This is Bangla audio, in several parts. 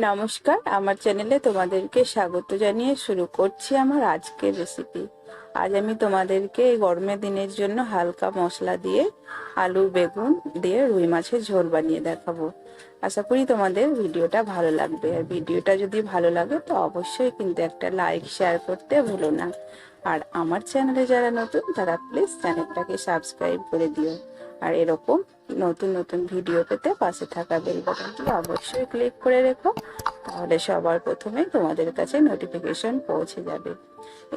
নমস্কার, আমার চ্যানেলে তোমাদেরকে স্বাগত জানিয়ে শুরু করছি আমার আজকের রেসিপি। আজ আমি তোমাদেরকে এই গরমের দিনের জন্য হালকা মশলা দিয়ে আলু বেগুন দিয়ে রুই মাছের ঝোল বানিয়ে দেখাবো। আশা করি তোমাদের ভিডিওটা ভালো লাগবে। আর ভিডিওটা যদি ভালো লাগে তো অবশ্যই কিন্তু একটা লাইক শেয়ার করতে ভুলো না। আর আমার চ্যানেলে যারা নতুন তারা প্লিজ চ্যানেলটাকে সাবস্ক্রাইব করে দিও। আর এরকম নতুন নতুন ভিডিও পেতে পাশে থাকা বেল বাটনটি অবশ্যই ক্লিক করে রেখো, তাহলে সবার প্রথমে তোমাদের কাছে নোটিফিকেশন পৌঁছে যাবে।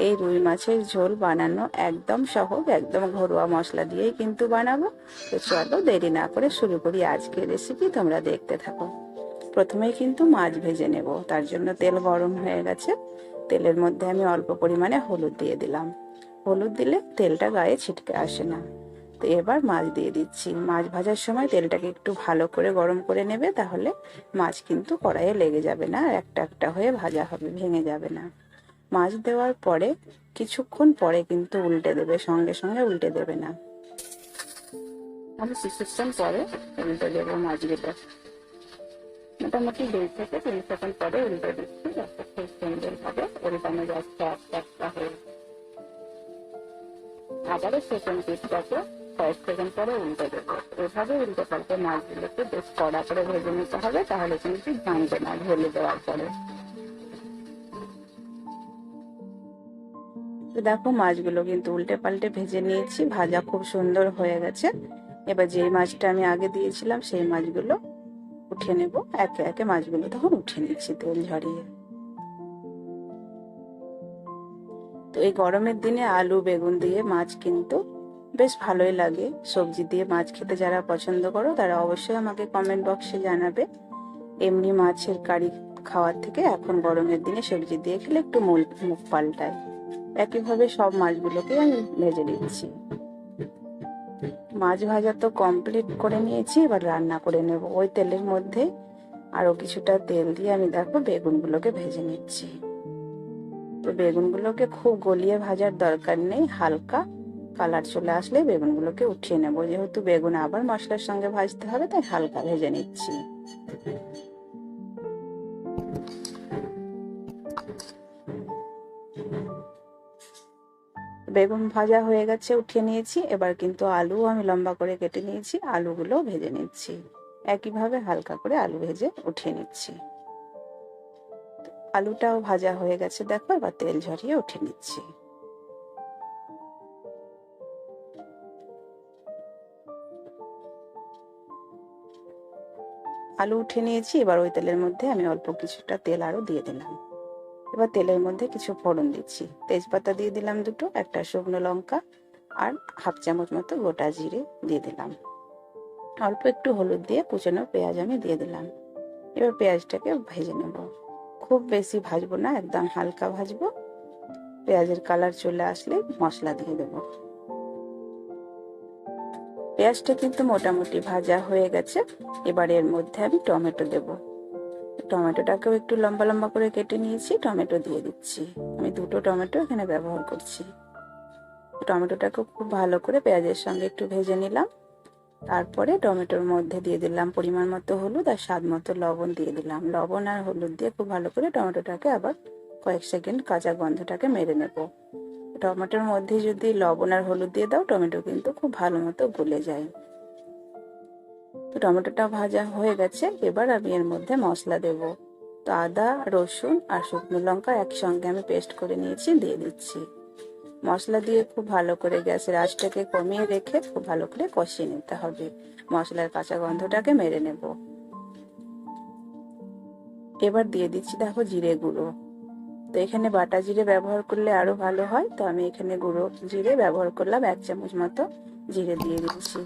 এই রুই মাছের ঝোল বানানো একদম সহজ, একদম ঘরোয়া মশলা দিয়েই কিন্তু বানাবো। তো চলো দেরি না করে শুরু করি আজকের রেসিপি, তোমরা দেখতে থাকো। প্রথমেই কিন্তু মাছ ভেজে নেব, তার জন্য তেল গরম হয়ে গেছে। তেলের মধ্যে আমি অল্প পরিমাণে হলুদ দিয়ে দিলাম। হলুদ দিলে তেলটা গায়ে ছিটকে আসে না। তো এবার মাছ দিয়ে দিচ্ছি। মাছ ভাজার সময় তেলটাকে একটু ভালো করে গরম করে নেবে, তাহলে মাছ কিন্তু কড়াইয়ে লেগে যাবে না, একটা একটা হয়ে ভাজা হবে, ভেঙে যাবে না। মাছ দেওয়ার পরে কিছুক্ষণ পরে কিন্তু উল্টে দেবে, সঙ্গে সঙ্গে উল্টে দেবে না। আমি কিছুক্ষণ পরে উল্টে দেবো মাছগুলো। মোটামুটি 2 থেকে 3 সেকেন্ড পরে উল্টে দিচ্ছি, যাতে খুব সুন্দর ভাবে উল্টানো যাচ্ছে একটা একটা হয়ে। আবারও সেকেন্ড পিঠটাকে কয়েক সেকেন্ড পরে উল্টে দেবো। এভাবে উল্টে পাল্টে মাছগুলোকে বেশ কড়া করে ভেজে নিতে হবে, তাহলে কিন্তু ভাঙবে না ঢেলে দেওয়ার পরে। তো দেখো মাছগুলো কিন্তু উল্টে পাল্টে ভেজে নিয়েছি, ভাজা খুব সুন্দর হয়ে গেছে। এবার যে মাছটা আমি আগে দিয়েছিলাম সেই মাছগুলো উঠিয়ে নেব। একে একে মাছগুলো তখন উঠিয়ে নিচ্ছি তেল ঝরিয়ে। তো এই গরমের দিনে আলু বেগুন দিয়ে মাছ কিন্তু বেশ ভালোই লাগে। সবজি দিয়ে মাছ খেতে যারা পছন্দ করো তারা অবশ্যই আমাকে কমেন্ট বক্সে জানাবে। এমনি মাছের কারি খাওয়ার থেকে এখন গরমের দিনে সবজি দিয়ে খেলে একটু মুখ পাল্টায়। একইভাবে সব মাছগুলোকে আমি ভেজে নিচ্ছি। মাছ ভাজা তো কমপ্লিট করে নিয়েছি, এবার রান্না করে নেব। ওই তেলের মধ্যে আরো কিছুটা তেল দিয়ে আমি দেখো বেগুনগুলোকে ভেজে নিচ্ছি। তো বেগুনগুলোকে খুব গলিয়ে ভাজার দরকার নেই, হালকা কালার চলে আসলে বেগুনগুলোকে উঠিয়ে নেব। যেহেতু বেগুন আবার মশলার সঙ্গে ভাজতে হবে, তাই হালকা ভেজে নিচ্ছি। বেগুন ভাজা হয়ে গেছে, উঠিয়ে নিয়েছি। এবার কিন্তু আলু আমি লম্বা করে কেটে নিয়েছি, আলুগুলো ভেজে নিচ্ছি। একইভাবে হালকা করে আলু ভেজে উঠিয়ে নিচ্ছি। আলুটাও ভাজা হয়ে গেছে দেখো, এবার তেল ঝরিয়ে উঠিয়ে নিচ্ছি। আলু উঠে নিয়েছি, এবার ওই তেলের মধ্যে আমি অল্প কিছুটা তেল আরো দিয়ে দিলাম। এবার তেলের মধ্যে কিছু ফোড়ন দিচ্ছি। তেজপাতা দিয়ে দিলাম দুটো, একটা শুকনো লঙ্কা আর হাফ চামচ মতো গোটা জিরে দিয়ে দিলাম। অল্প একটু হলুদ দিয়ে কুচানো পেঁয়াজ আমি দিয়ে দিলাম। এবার পেঁয়াজটাকে ভেজে নেব। খুব বেশি ভাজবো না, একদম হালকা ভাজবো। পেঁয়াজের কালার চলে আসলে মশলা দিয়ে দেবো। পেঁয়াজটা কিন্তু মোটামুটি ভাজা হয়ে গেছে। এবার এর মধ্যে আমি টমেটো দেব। টমেটোটাকেও একটু লম্বা লম্বা করে কেটে নিয়েছি, টমেটো দিয়ে দিচ্ছি। আমি দুটো টমেটো এখানে ব্যবহার করছি। টমেটোটাকে খুব ভালো করে পেঁয়াজের সঙ্গে একটু ভেজে নিলাম। তারপরে টমেটোর মধ্যে দিয়ে দিলাম পরিমাণ মতো হলুদ আর স্বাদ মতো লবণ দিয়ে দিলাম। লবণ আর হলুদ দিয়ে খুব ভালো করে টমেটোটাকে আবার কয়েক সেকেন্ড কাঁচা গন্ধটাকে মেরে নেব। টমেটোর মধ্যে যদি লবণ আর হলুদ দিয়ে দাও, টমেটো কিন্তু খুব ভালো মতো গলে যায়। তো টমেটোটা ভাজা হয়ে গেছে, এবার আমি এর মধ্যে মশলা দেব। তো আদা রসুন আর শুকনো লঙ্কা একসঙ্গে আমি পেস্ট করে নিয়েছি, দিয়ে দিচ্ছি। মশলা দিয়ে খুব ভালো করে গ্যাসের আঁচটাকে কমিয়ে রেখে খুব ভালো করে কষিয়ে নিতে হবে। মশলার কাঁচা গন্ধটাকে মেরে নেব। এবার দিয়ে দিচ্ছি দেখো জিরে গুঁড়ো। তো এখানে বাটা জিরে ব্যবহার করলে আরো ভালো হয়, তো আমি এখানে গুঁড়ো জিরে ব্যবহার করলাম, 1 চামচ মতো জিরে দিয়ে দিচ্ছি।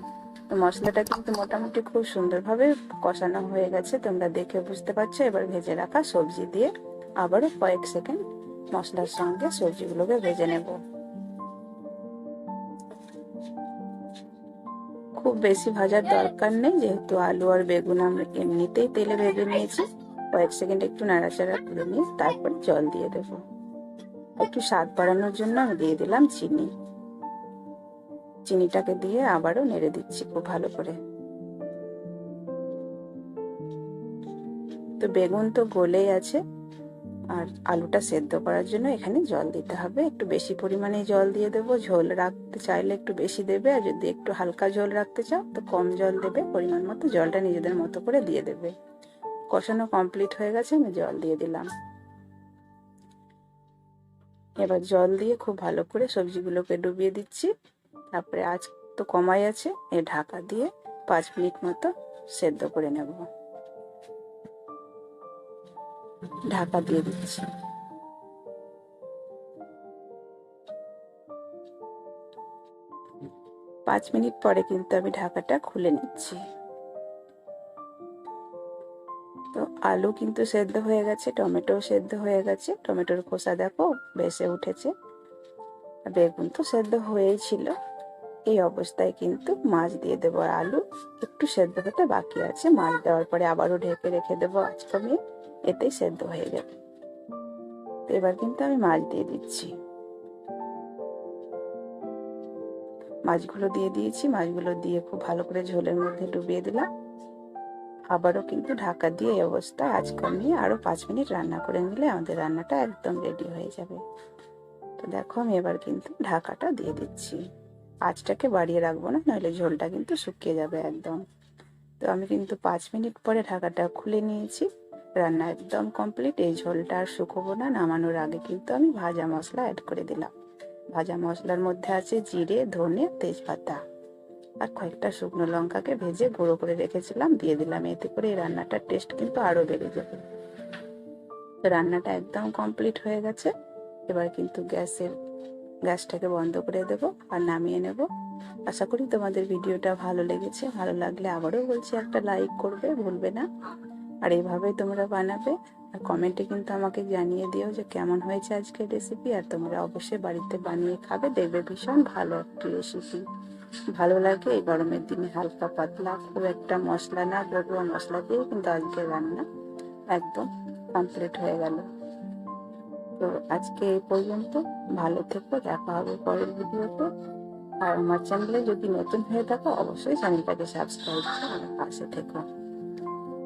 তো মশলাটা কিন্তু মোটামুটি খুব সুন্দরভাবে কষানো হয়ে গেছে, তোমরা দেখে বুঝতে পারছো। এবার ভেজে রাখা সবজি দিয়ে আবারও কয়েক সেকেন্ড মশলার সঙ্গে সবজিগুলোকে ভেজে নেব। খুব বেশি ভাজার দরকার নেই, যেহেতু আলু আর বেগুন আমরা এমনিতেই তেলে ভেজে নিয়েছি। কয়েক সেকেন্ড একটু নাড়াচাড়া করে নিয়ে তারপর জল দিয়ে দেব। একটু স্বাদ বাড়ানোর জন্য আমি দিয়ে দিলাম চিনি। চিনিটাকে দিয়ে আবারও নেড়ে দিচ্ছি খুব ভালো করে। তো তো বেগুন তো গলেই আছে, আর আলুটা সেদ্ধ করার জন্য এখানে জল দিতে হবে। একটু বেশি পরিমাণে জল দিয়ে দেবো। ঝোল রাখতে চাইলে একটু বেশি দেবে, আর যদি একটু হালকা ঝোল রাখতে চাও তো কম জল দেবে। পরিমাণ মতো জলটা নিজেদের মতো করে দিয়ে দেবে। কষানো কমপ্লিট হয়ে গেছে, আমি জল দিয়ে দিলাম। এবার জল দিয়ে খুব ভালো করে সবজিগুলোকে ডুবিয়ে দিচ্ছি। তারপরে আঁচ তো কমাই আছে, ঢাকা দিয়ে 5 মিনিট মতো সেদ্ধ করে নেব। ঢাকা দিয়ে দিচ্ছি। 5 মিনিট পরে কিন্তু আমি ঢাকাটা খুলে নিচ্ছি। তো আলু কিন্তু সেদ্ধ হয়ে গেছে, টমেটো সেদ্ধ হয়ে গেছে। টমেটোর খোসা দেখো ভেসে উঠেছে। বেগুন তো সেদ্ধ হয়েই ছিল। এই অবস্থায় কিন্তু মাছ দিয়ে দেবো। আর আলু একটু সেদ্ধ হতে বাকি আছে। মাছ দেওয়ার পরে আবারও ঢেকে রেখে দেবো আঁচ কমিয়ে, এতেই সেদ্ধ হয়ে যাবে। তো এবার কিন্তু আমি মাছ দিয়ে দিচ্ছি। মাছগুলো দিয়ে দিয়েছি। মাছগুলো দিয়ে খুব ভালো করে ঝোলের মধ্যে ডুবিয়ে দিলাম। আবারও কিন্তু ঢাকা দিয়ে এই অবস্থায় আঁচ কমিয়ে আরো 5 মিনিট রান্না করে নিলে আমাদের রান্নাটা একদম রেডি হয়ে যাবে। তো দেখো আমি এবার কিন্তু ঢাকাটা দিয়ে দিচ্ছি। আঁচটাকে বাড়িয়ে রাখবো না, নইলে ঝোলটা কিন্তু শুকিয়ে যাবে একদম। তো আমি কিন্তু 5 মিনিট পরে ঢাকাটা খুলে নিয়েছি। রান্না একদম কমপ্লিট। এই ঝোলটা আর শুকোবো না। নামানোর আগে কিন্তু আমি ভাজা মশলা অ্যাড করে দিলাম। ভাজা মশলার মধ্যে আছে জিরে, ধনে, তেজপাতা আর কয়েকটা শুকনো লঙ্কাকে ভেজে গুঁড়ো করে রেখেছিলাম, দিয়ে দিলাম। এতে করে এই রান্নাটার টেস্ট কিন্তু আরো বেড়ে যাবে। তো রান্নাটা একদম কমপ্লিট হয়ে গেছে। এবার কিন্তু গ্যাসটাকে বন্ধ করে দেব আর নামিয়ে নেব। আশা করি তোমাদের ভিডিওটা ভালো লেগেছে। ভালো লাগলে আবারও বলছি একটা লাইক করবে, ভুলবে না। আর এইভাবেই তোমরা বানাবে। আর কমেন্টে কিন্তু আমাকে জানিয়ে দিও যে কেমন হয়েছে আজকের রেসিপি। আর তোমরা অবশ্যই বাড়িতে বানিয়ে খাবে, দেখবে ভীষণ ভালো একটি রেসিপি। ভালো লাগে এই গরমের দিনে হালকা পাতলা, খুব একটা মশলা না, গরুয়া মশলা দিয়ে কিন্তু আজকের রান্না একদম কমপ্লিট হয়ে গেল। তো আজকে এই পর্যন্ত। ভালো থেকো, দেখা হবে পরের ভিডিওতে। আর আমার চ্যানেলে যদি নতুন হয়ে থাকো অবশ্যই চ্যানেলটাকে সাবস্ক্রাইব করে আমার পাশে থেকো।